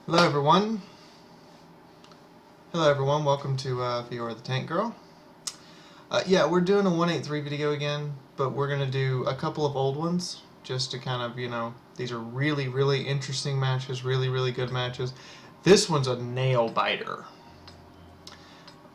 Hello everyone. Welcome to Fiaura the Tank Girl. Yeah, we're doing a 183 video again, but we're going to do a couple of old ones, just to kind of, these are really, really interesting matches, really, really good matches. This one's a nail biter.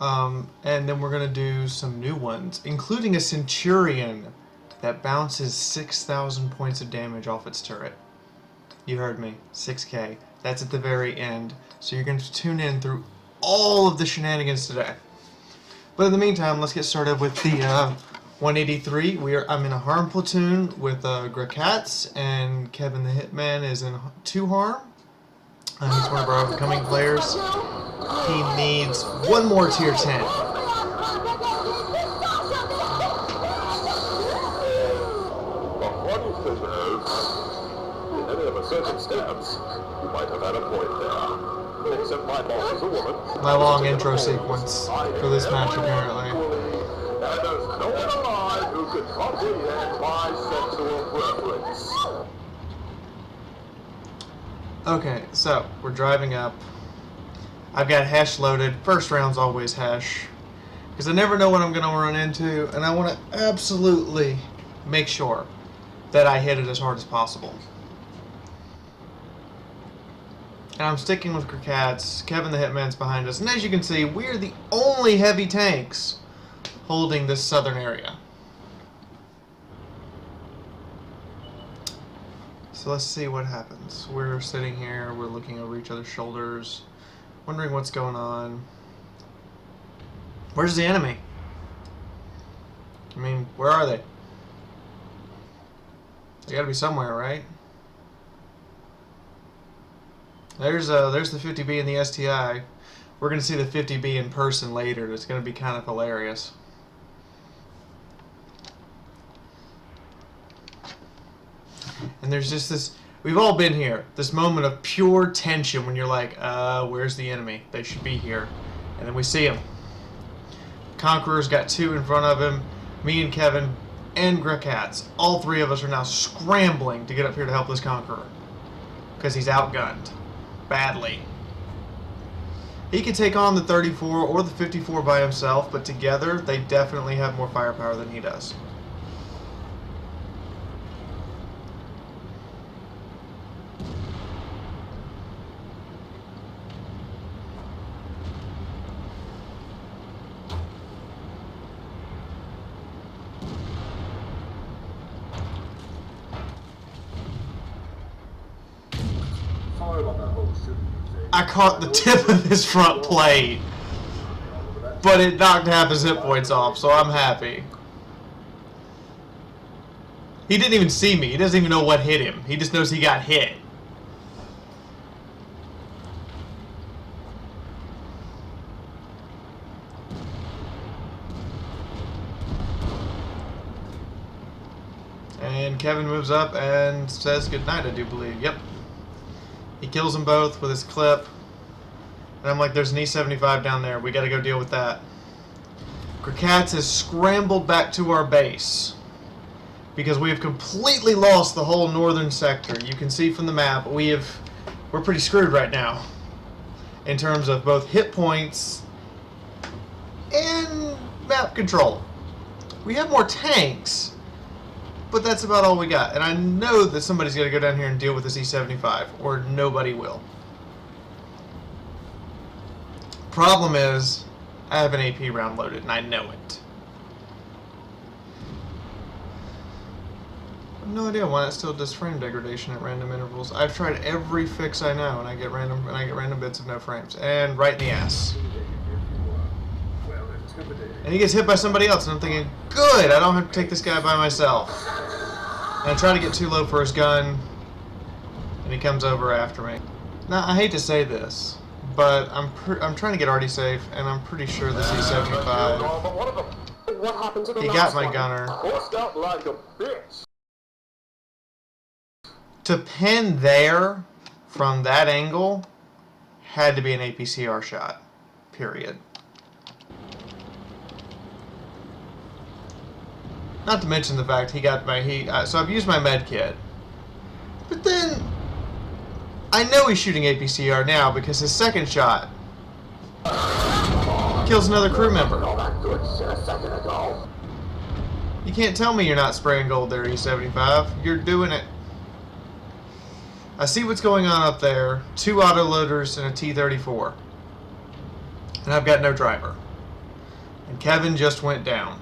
And then we're going to do some new ones, including a Centurion that bounces 6,000 points of damage off its turret. You heard me, 6K. That's at the very end, so you're going to tune in through all of the shenanigans today. But in the meantime, let's get started with the 183. I'm in a harm platoon with Grakats, and Kevin the Hitman is in 2 harm. He's one of our upcoming players. He needs one more tier 10. In any of a circumstance, you might have had a point there. Except my boss is a woman. My long intro sequence for this match, apparently. And there's no one alive who could comprehend my sexual preference. Okay, so we're driving up. I've got hash loaded. First round's always hash, because I never know what I'm going to run into, and I want to absolutely make sure that I hit it as hard as possible. And I'm sticking with Grakats. Kevin the Hitman's behind us. And as you can see, we're the only heavy tanks holding this southern area. So let's see what happens. We're sitting here, we're looking over each other's shoulders, wondering what's going on. Where's the enemy? I mean, where are they? They gotta be somewhere, right? There's the 50B and the STI. We're going to see the 50B in person later. It's going to be kind of hilarious. And there's just this, we've all been here, this moment of pure tension when you're like, where's the enemy? They should be here. And then we see him. Conqueror's got 2 in front of him. Me and Kevin and Grakats. All 3 of us are now scrambling to get up here to help this Conqueror, because he's outgunned badly. He could take on the 34 or the 54 by himself, but together they definitely have more firepower than he does. I caught the tip of his front plate, but it knocked half his hit points off, so I'm happy. He didn't even see me. He doesn't even know what hit him. He just knows he got hit. And Kevin moves up and says goodnight, I do believe. Yep. He kills them both with his clip. And I'm like, there's an E75 down there. We gotta go deal with that. Grakats has scrambled back to our base, because we have completely lost the whole northern sector. You can see from the map, we're pretty screwed right now in terms of both hit points and map control. We have more tanks, but that's about all we got. And I know that somebody's got to go down here and deal with this E75, or nobody will. Problem is, I have an AP round loaded, and I know it. I have no idea why it still does frame degradation at random intervals. I've tried every fix I know, and I get random bits of no frames, and right in the ass. And he gets hit by somebody else, and I'm thinking, good, I don't have to take this guy by myself. And I try to get too low for his gun, and he comes over after me. Now, I hate to say this, but I'm trying to get Artie safe, and I'm pretty sure this E75. He got my gunner. To pin there, from that angle, had to be an APCR shot. Period. Not to mention the fact he got my so I've used my med kit, but then I know he's shooting APCR now because his second shot kills another crew member. All that good shit a second ago. You can't tell me you're not spraying gold there, E75. You're doing it. I see what's going on up there. 2 autoloaders and a T-34. And I've got no driver. And Kevin just went down.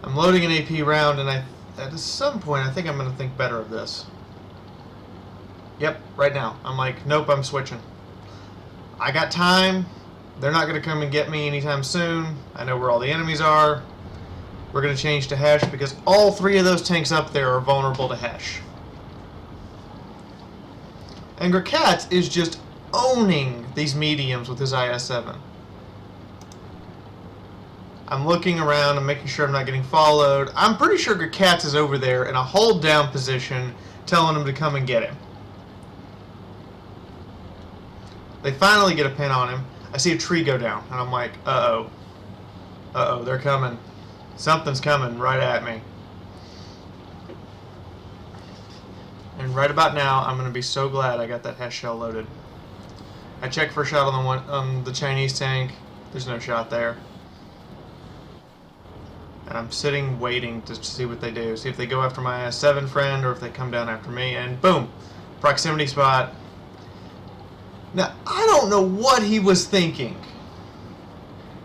I'm loading an AP round, and at some point I think I'm going to think better of this. Yep, right now. I'm like, nope, I'm switching. I got time. They're not going to come and get me anytime soon. I know where all the enemies are. We're going to change to Hesh because all 3 of those tanks up there are vulnerable to Hesh. And Grakatz is just owning these mediums with his IS-7. I'm looking around and making sure I'm not getting followed. I'm pretty sure Grakatz is over there in a hold down position telling him to come and get him. They finally get a pin on him. I see a tree go down, and I'm like, uh-oh. Uh-oh, they're coming. Something's coming right at me. And right about now, I'm going to be so glad I got that Hesh shell loaded. I checked for a shot on the Chinese tank. There's no shot there. And I'm sitting waiting to see what they do. See if they go after my S7 friend or if they come down after me. And boom! Proximity spot. Now, I don't know what he was thinking.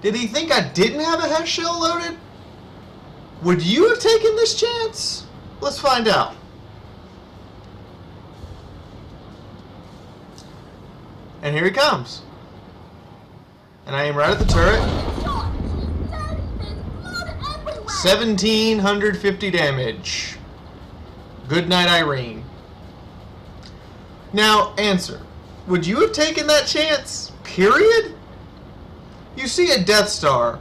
Did he think I didn't have a Hesh shell loaded? Would you have taken this chance? Let's find out. And here he comes. And I aim right at the turret. 1,750 damage. Good night, Irene. Now, answer. Would you have taken that chance? Period? You see a Death Star.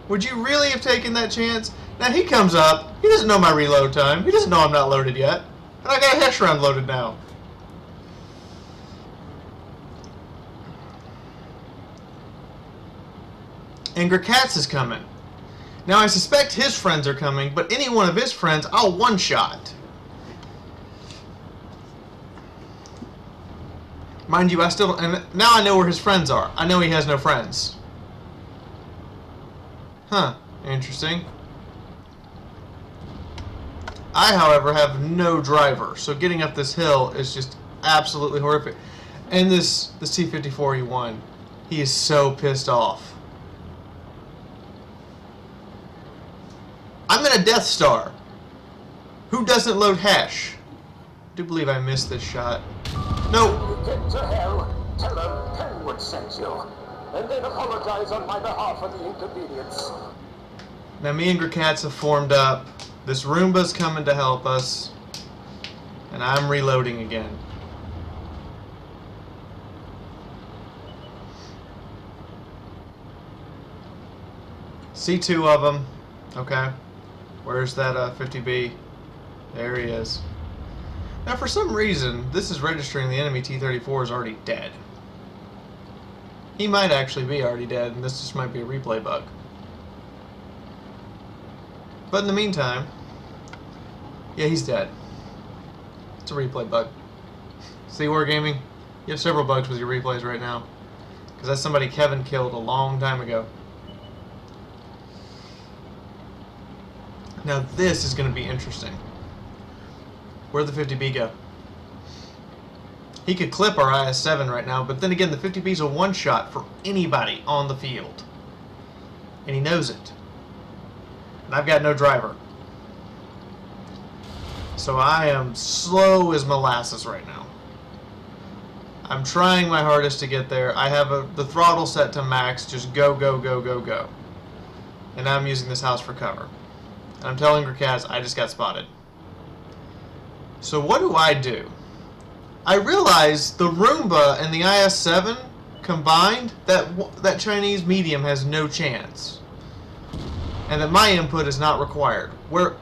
Would you really have taken that chance? Now he comes up. He doesn't know my reload time. He doesn't know I'm not loaded yet. And I got a Hesh round loaded now. And Grakatz is coming. Now I suspect his friends are coming, but any one of his friends, I'll one-shot. Mind you, and now I know where his friends are. I know he has no friends. Huh, interesting. I, however, have no driver, so getting up this hill is just absolutely horrific. And this T-54E1, he is so pissed off. I'm in a Death Star. Who doesn't load Hesh? I do believe I missed this shot. No. Get to hell. Tell them Penwood sent you. And then apologize on my behalf for the inconvenience. Now me and Grakatz have formed up. This Roomba's coming to help us. And I'm reloading again. See 2 of them. Okay. Where's that 50B? There he is. Now for some reason, this is registering the enemy T-34 is already dead. He might actually be already dead, and this just might be a replay bug. But in the meantime, yeah, he's dead. It's a replay bug. See, Wargaming? You have several bugs with your replays right now. Because that's somebody Kevin killed a long time ago. Now this is going to be interesting. Where'd the 50B go? He could clip our IS-7 right now, but then again, the 50B is a one-shot for anybody on the field. And he knows it. And I've got no driver. So I am slow as molasses right now. I'm trying my hardest to get there. I have the throttle set to max, just go, go, go, go, go. And I'm using this house for cover. And I'm telling Grakatz, I just got spotted. So what do? I realize the Roomba and the IS-7 combined, that Chinese medium has no chance. And that my input is not required.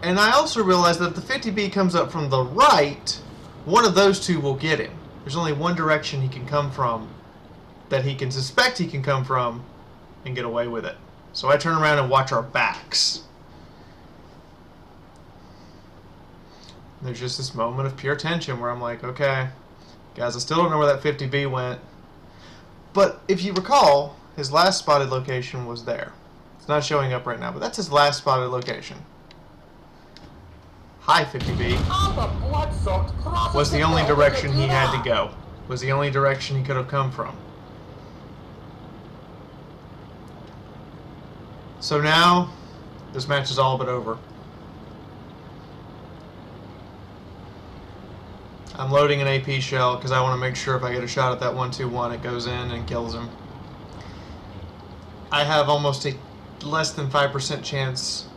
And I also realize that if the 50B comes up from the right, one of those 2 will get him. There's only one direction he can come from, that he can suspect he can come from, and get away with it. So I turn around and watch our backs. There's just this moment of pure tension where I'm like, okay, guys, I still don't know where that 50B went. But if you recall, his last spotted location was there. It's not showing up right now, but that's his last spotted location. High 50B was the only direction he had to go. Was the only direction he could have come from. So now, this match is all but over. I'm loading an AP shell because I want to make sure if I get a shot at that 1-2-1, it goes in and kills him. I have almost a less than 5% chance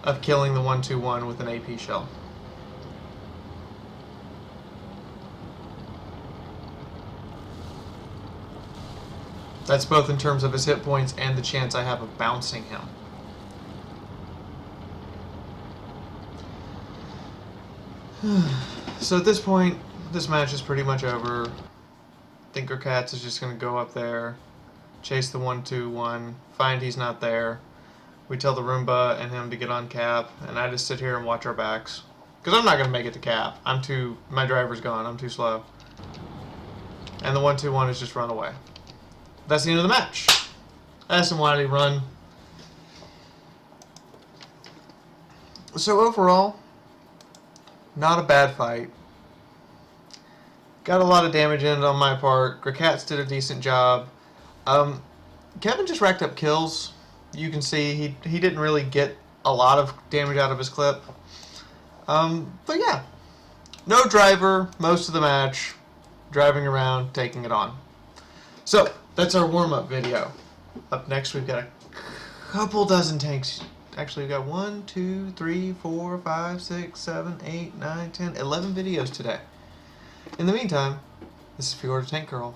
of killing the 1-2-1 with an AP shell. That's both in terms of his hit points and the chance I have of bouncing him. So at this point, this match is pretty much over. Thinker Cats is just going to go up there, chase the 1-2-1, find he's not there. We tell the Roomba and him to get on cap, and I just sit here and watch our backs. Because I'm not going to make it to cap. My driver's gone. I'm too slow. And the 1-2-1 is just run away. That's the end of the match. That's a Wiley run. So overall, not a bad fight. Got a lot of damage in it on my part. Grakats did a decent job. Kevin just racked up kills. You can see he didn't really get a lot of damage out of his clip. But yeah, no driver most of the match. Driving around, taking it on. So that's our warm-up video. Up next, we've got a couple dozen tanks. Actually, we've got 1, 2, 3, 4, 5, 6, 7, 8, 9, 10, 11 videos today. In the meantime, this is Fiaura Tank Girl.